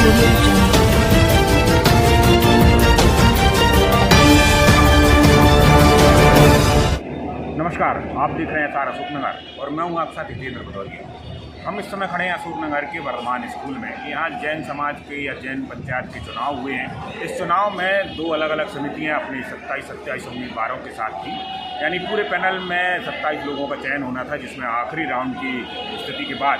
नमस्कार, आप देख रहे हैं सारा अशोकनगर और मैं हूं आपके साथ हितेंद्र भदौरिया। हम इस समय खड़े हैं अशोकनगर के वर्धमान स्कूल में। यहाँ जैन समाज के या जैन पंचायत के चुनाव हुए हैं। इस चुनाव में दो अलग अलग समितियाँ अपने 27 उम्मीदवारों के साथ थी। यानी पूरे पैनल में 27 लोगों का चयन होना था, जिसमें आखिरी राउंड की स्थिति के बाद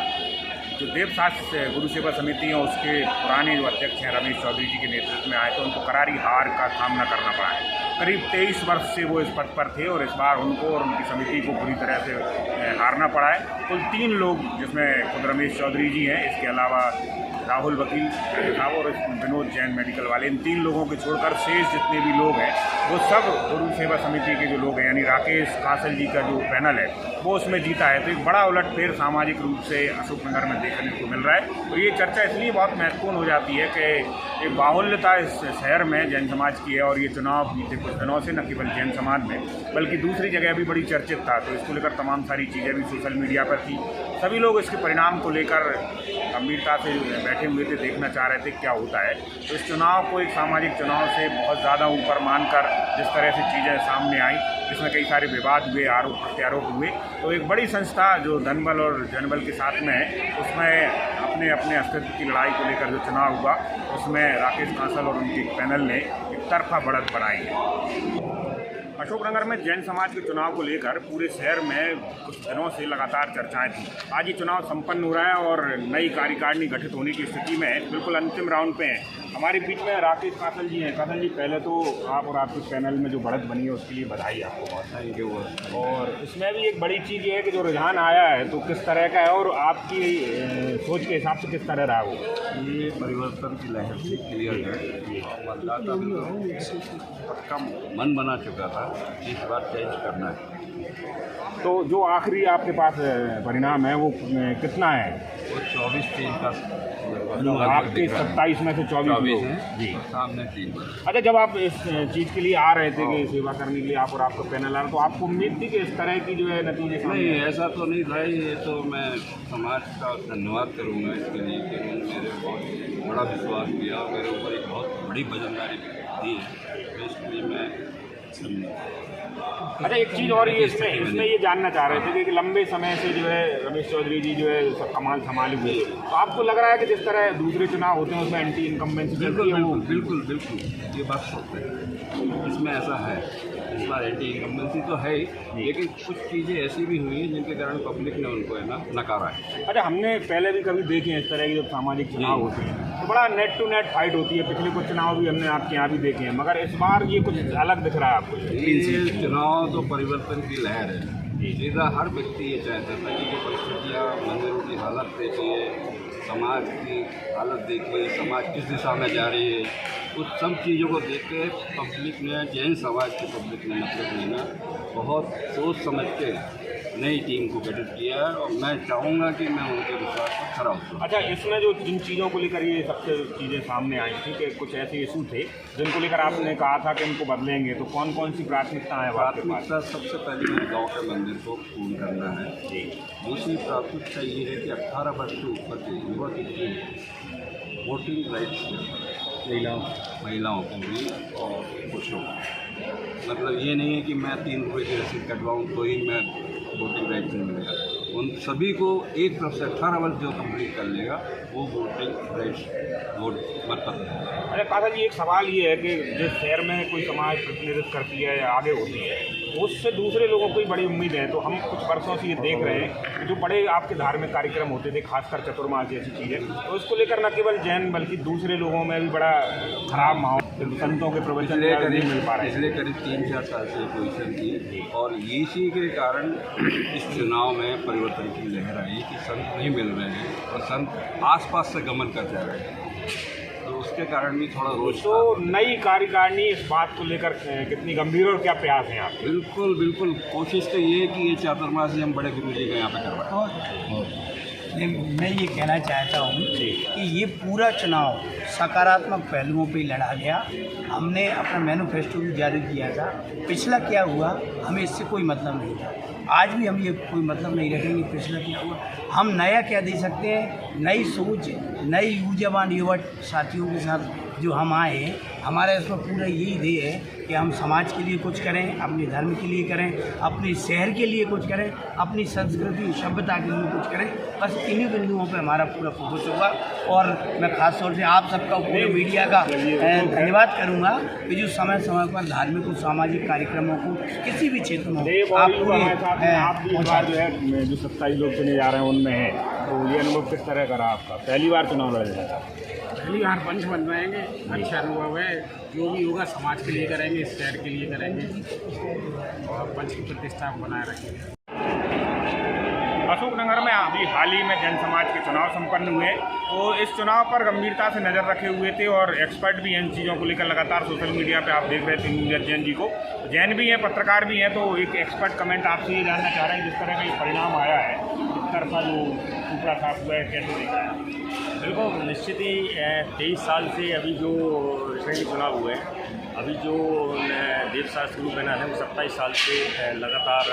जो देवशास्त्र गुरु सेवा समिति है उसके पुराने जो अध्यक्ष हैं रमेश चौधरी जी के नेतृत्व में आए थे, उनको करारी हार का सामना करना पड़ा है। करीब 23 वर्ष से वो इस पद पर थे और इस बार उनको और उनकी समिति को पूरी तरह से हारना पड़ा है। कुल 3 लोग, जिसमें खुद रमेश चौधरी जी हैं, इसके अलावा राहुल वकील साहब और विनोद जैन मेडिकल वाले, इन 3 लोगों के छोड़कर शेष जितने भी लोग हैं वो सब गुरु सेवा समिति के जो लोग हैं, यानी राकेश कासल जी का जो पैनल है वो उसमें जीता है। तो एक बड़ा उलटफेर सामाजिक रूप से अशोकनगर में देखने को मिल रहा है। और ये चर्चा इसलिए बहुत महत्वपूर्ण हो जाती है कि एक बाहुल्यता इस शहर में जैन समाज की है और ये चुनाव बीते कुछ दिनों से न केवल जैन समाज में बल्कि दूसरी जगह भी बड़ी चर्चित था। तो इसको लेकर तमाम सारी चीज़ें भी सोशल मीडिया पर थी। सभी लोग इसके परिणाम को लेकर गंभीरता से बैठे हुए थे, देखना चाह रहे थे क्या होता है। तो इस चुनाव को एक सामाजिक चुनाव से बहुत ज़्यादा ऊपर मानकर जिस तरह से चीज़ें सामने आई, जिसमें कई सारे विवाद हुए, आरोप प्रत्यारोप हुए, तो एक बड़ी संस्था जो धनबल और जनबल के साथ में है उसमें अपने अपने अस्तित्व की लड़ाई को लेकर जो चुनाव हुआ उसमें राकेश कासल और उनके पैनल ने एक तरफा बढ़त बनाई है। अशोकनगर में जैन समाज के चुनाव को लेकर पूरे शहर में कुछ दिनों से लगातार चर्चाएं थी। आज ये चुनाव संपन्न हो रहा है और नई कार्यकारिणी गठित होने की स्थिति में बिल्कुल अंतिम राउंड पे हैं। हमारे बीच में राकेश कासल जी हैं। कासल जी, पहले तो आप और आपके पैनल में जो बढ़त बनी है उसके लिए बधाई आपको, बहुत थैंक यू। और इसमें भी एक बड़ी चीज़ ये है कि जो रुझान आया है तो किस तरह का है और आपकी सोच के हिसाब से किस तरह रहा वो? ये परिवर्तन की लहर से क्लियर है। मतदाता पक्का मन बना चुका था, इस बार चेंज करना है। तो जो आखिरी आपके पास परिणाम है वो कितना है? वो 24-3 का आपके 27 में से 24 हैं जी, सामने 3। अच्छा, जब आप इस चीज़ के लिए आ रहे थे कि सेवा करने के लिए आप और आपका पैनल आ रहा, तो आपको उम्मीद थी कि इस तरह की जो है नतीजे? नहीं, ऐसा तो नहीं था। ये तो मैं समाज का धन्यवाद करूँगा इसके लिए कि उन्होंने मेरे बहुत बड़ा विश्वास किया, मेरे ऊपर एक बहुत बड़ी वजनदारी दी है, तो इसलिए मैं। अच्छा, एक चीज़ और ये इसमें ये जानना चाह रहे थे कि लंबे समय से जो है रमेश चौधरी जी जो है सब कमाल संभाले हुए, तो आपको लग रहा है कि जिस तरह दूसरे चुनाव होते हैं उसमें एंटी इनकम्बेंसी? बिल्कुल ये बात सच है, इसमें ऐसा है। इस बार एंटी इनकम्बेंसी तो है ही, लेकिन कुछ चीज़ें ऐसी भी हुई हैं जिनके कारण पब्लिक ने उनको है ना नकारा है। अच्छा, हमने पहले भी कभी देखे हैं इस तरह के जब सामाजिक चुनाव होते हैं तो बड़ा नेट टू नेट फाइट होती है। पिछले कुछ चुनाव भी हमने आपके यहाँ भी देखे हैं, मगर इस बार ये कुछ अलग दिख रहा है आपको? ये चुनाव तो परिवर्तन की लहर है। सीधा हर व्यक्ति ये चाहता था कि जो परिस्थितियाँ, मंदिरों की हालत देखिए, समाज की हालत देखिए, समाज किस दिशा में जा रही है, उस सब चीज़ों को देख के पब्लिक ने, जैन समाज की पब्लिक ने मतलब लेना बहुत सोच समझ के नई टीम को गठित किया है और मैं चाहूँगा कि मैं उनके विश्वास पर खरा उतरूँ। अच्छा, इसमें जो जिन चीज़ों को लेकर ये सबसे चीज़ें सामने आई थी कि कुछ ऐसे इशू थे जिनको लेकर आपने कहा था कि इनको बदलेंगे, तो कौन कौन सी प्राथमिकता है? प्राथमिकता सबसे पहले मेरे गाँव के मंदिर को पूर्ण करना है जी। दूसरी प्राथमिकता ये है कि 18 वर्ष से ऊपर के युवा की वोटिंग राइट्स महिलाओं को भी और पुरुषों को। मतलब ये नहीं है कि मैं 3 रुपये की रसीद कटवाऊँ तो ही मैं वोटिंग राइट नहीं मिलेगा। उन सभी को एक तरफ से 18 वर्ष जो कंप्लीट कर लेगा वो वोटिंग राइट्स वोट मतलब है। अरे कासल जी, एक सवाल ये है कि जिस शहर में कोई समाज प्रतिनिधित्व करती है या आगे होती है उससे दूसरे लोगों को बड़ी उम्मीद है। तो हम कुछ वर्षों से ये देख रहे हैं कि जो बड़े आपके धार्मिक कार्यक्रम होते थे, खासकर चतुर्मास जैसी चीज़ें, तो उसको लेकर न केवल जैन बल्कि दूसरे लोगों में भी बड़ा खराब माहौल, संतों के प्रवचन नहीं मिल पा रहे हैं। पिछले करीब 3-4 साल से पोजीशन थी और इसी के कारण इस चुनाव में परिवर्तन की लहर आई कि संत नहीं मिल रहे हैं और संत आसपास से गमन कर जा रहे हैं, तो उसके कारण भी थोड़ा रोष। तो नई कार्यकारिणी इस बात को लेकर कितनी गंभीर और क्या प्रयास हैं आप? बिल्कुल कोशिश तो ये है कि ये चातुर्मास हम बड़े गुरु जी का यहाँ पे करवाएं। मैं ये कहना चाहता हूँ कि ये पूरा चुनाव सकारात्मक पहलुओं पे लड़ा गया। हमने अपना मैनिफेस्टो भी जारी किया था। पिछला क्या हुआ हमें इससे कोई मतलब नहीं था, आज भी हम ये कोई मतलब नहीं रखेंगे पिछला क्या हुआ। हम नया क्या दे सकते हैं, नई सोच, नई ऊर्जावान युवा साथियों के साथ जो हम आए हैं। हमारा इसमें पूरा यही ध्येय है कि हम समाज के लिए कुछ करें, अपने धर्म के लिए करें, अपने शहर के लिए कुछ करें, अपनी संस्कृति सभ्यता के लिए कुछ करें। बस इन्हीं बिंदुओं पे हमारा पूरा फोकस होगा। और मैं खास तौर से आप सबका, पूरे मीडिया का धन्यवाद करूंगा कि जो समय समय पर धार्मिक और सामाजिक कार्यक्रमों को किसी भी क्षेत्र में आप जो है जो 27 लोग चुने जा रहे हैं उनमें है, तो ये अनुभव किस तरह का रहा आपका? पहली बार चुनाव लड़ रहे हैं? पहली बार पंच बन पाएंगे, अच्छा अनुभव है। जो भी होगा समाज के लिए करेंगे, शहर के लिए करेंगे और पंच की प्रतिष्ठा को बनाए रखेंगे। अशोकनगर में अभी हाल ही में जैन समाज के चुनाव संपन्न हुए, तो इस चुनाव पर गंभीरता से नज़र रखे हुए थे और एक्सपर्ट भी हैं इन चीज़ों को लेकर। लगातार सोशल मीडिया पे आप देख रहे थे न्यूज जैन जी को, जैन भी हैं, पत्रकार भी हैं, तो एक एक्सपर्ट कमेंट आपसे ये जानना चाह रहे हैं जिस तरह का ये परिणाम आया है, इस तरफा जो टुकड़ा साफ हुआ है, कैसे देखा है? बिल्कुल निश्चित ही 23 साल से अभी जो रिसेंटली चुनाव हुए हैं, अभी जो देवशास्त्र गुरु पैनल है वो 27 साल से लगातार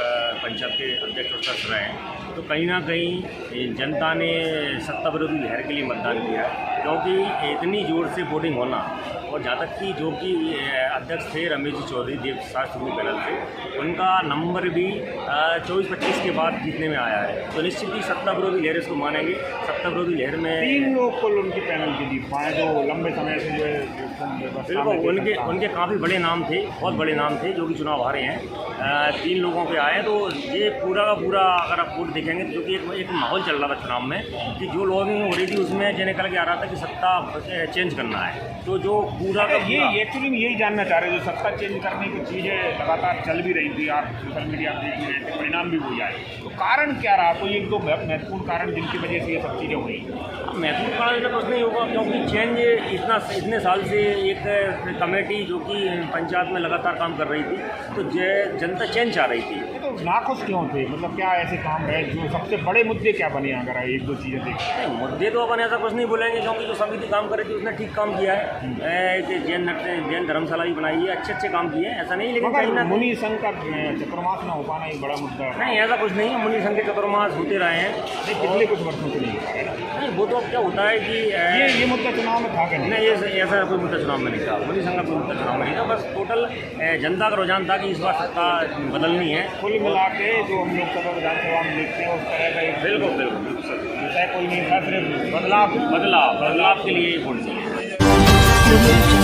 पंचायत के अध्यक्ष और सदस्य रहे हैं। तो कहीं ना कहीं जनता ने सत्ता विरोधी लहर के लिए मतदान किया, क्योंकि इतनी जोर से वोटिंग होना, और जहाँ तक कि जो कि अध्यक्ष थे रमेश जी चौधरी देवशास्त्र गुरु पैनल से, उनका नंबर भी 24-25 के बाद जीतने में आया है। तो निश्चित ही सत्ता विरोधी लहर इसको मानेंगे। सत्ता विरोधी लहर में 3 लोग कुल उनकी पैनल की जीत पाए जो लंबे समय से जो है बिल्कुल उनके काफ़ी बड़े नाम थे, बहुत बड़े नाम थे जो कि चुनाव हारे हैं। 3 लोगों के आए, तो ये पूरा का पूरा अगर आप वोट देखेंगे तो क्योंकि एक माहौल चल रहा था चुनाव में कि जो लॉबिंग हो रही थी उसमें जो निकल के आ रहा था कि सत्ता चेंज करना है। तो जो पूरा का ये एक्चुअली में यही जानना चाह रहे हैं, जो सत्ता चेंज करने की चीज़ें लगातार चल भी रही थी, आप सोशल मीडिया पर देख भी रहे थे, परिणाम भी हो जाए, तो कारण क्या रहा? कोई 1-2 महत्वपूर्ण कारण जिनकी वजह से ये सब चीज़ें हुई? महत्वपूर्ण कारण का कुछ नहीं होगा, क्योंकि चेंज इतने साल से एक कमेटी जो कि पंचायत में लगातार काम कर रही थी, तो जनता चेंज चाह रही थी। तो नाखुश क्यों थे? मतलब क्या ऐसे काम है जो सबसे बड़े मुद्दे क्या बने? अगर 1-2 चीज़ें देखते हैं मुद्दे तो अपन ऐसा कुछ नहीं बोलेंगे, क्योंकि जो समिति काम कर रही थी उसने ठीक काम किया है। जैन धर्मशाला भी बनाई है, अच्छे काम किए हैं, ऐसा नहीं। लेकिन कहीं ना मुनि संघ का चतुर्मास न हो पाना एक बड़ा मुद्दा है। नहीं, ऐसा कुछ नहीं है। मुनि संघ के चतुर्मास होते रहे हैं पिछले कुछ वर्षों से नहीं। वो तो अब क्या होता है कि ये मुद्दा चुनाव में था क्या? नहीं, ऐसा कोई मुद्दा चुनाव में नहीं था। मुनि संघ का कोई मुद्दा चुनाव में नहीं था। बस टोटल जनता का रुझान था कि इस बार सत्ता बदलनी है। कुल मिला के जो हम लोकसभा विधानसभा में देखते हैं उस तरह का एक बिल्कुल कोई नहीं था, सिर्फ बदलाव के लिए वोट चाहिए।